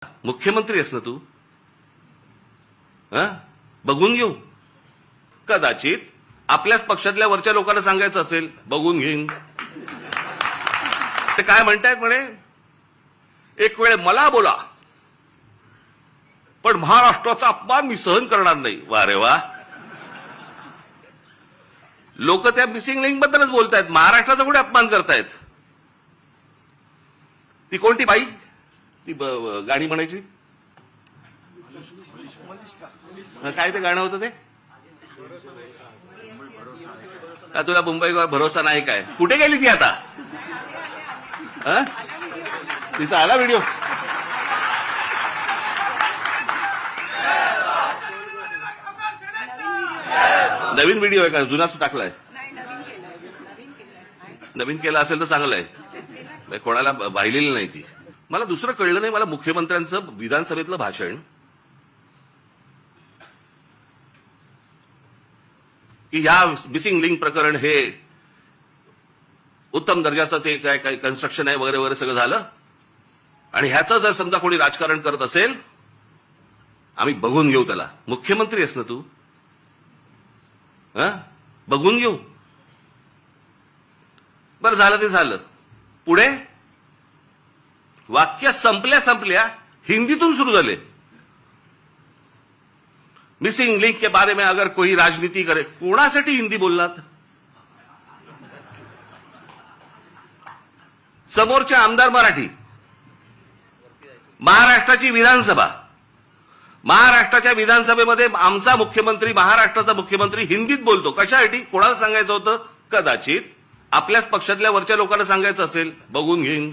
मुख्यमंत्री आहेस ना तू? बघून घेऊ. कदाचित आपल्याच पक्षातल्या वरच्या लोकांना सांगायचं असेल, बघून घेईन. ते काय म्हणतायत म्हणे, एक वेळ मला बोला पण महाराष्ट्राचा अपमान मी सहन करणार नाही. वा रे वा. लोक त्या मिसिंग लिंक बद्दलच बोलतायत, महाराष्ट्राचा कुठे अपमान करतायत. ती कोणती बाई, ती गाणी म्हणायची, काय ते गाणं होतं ते, तुला मुंबईवर भरोसा नाही काय, कुठे गेली ती आता? तिचा आला व्हिडिओ. नवीन व्हिडिओ आहे का, जुनाच टाकलाय? नवीन केला असेल तर चांगलं आहे, कोणाला पाहिलेली नाही ती. मला दुसरं कळलं नाही, मला मुख्यमंत्र्यांचं विधानसभेतलं भाषण की ह्या मिसिंग लिंक प्रकरण हे उत्तम दर्जाचं ते काय काय कन्स्ट्रक्शन आहे वगैरे वगैरे सगळं झालं, आणि ह्याचं जर समजा कोणी राजकारण करत असेल, आम्ही बघून घेऊ त्याला. मुख्यमंत्री आहेस ना तू? बघून घेऊ. बरं, झालं ते झालं. पुढे वाक्य संपल्या हिंदीतून सुरू झाले. मिसिंग लिंक के बारे में अगर कोई राजनीति करे, कोणासाठी हिंदी बोललात? समोरचे आमदार मराठी, महाराष्ट्राची विधानसभा, महाराष्ट्राच्या विधानसभेमध्ये आमचा मुख्यमंत्री, महाराष्ट्राचा मुख्यमंत्री हिंदीत बोलतो. कशासाठी? कोणाला सांगायचं होतं? कदाचित आपल्याच पक्षातल्या वरच्या लोकांना सांगायचं असेल, बघून घेईन.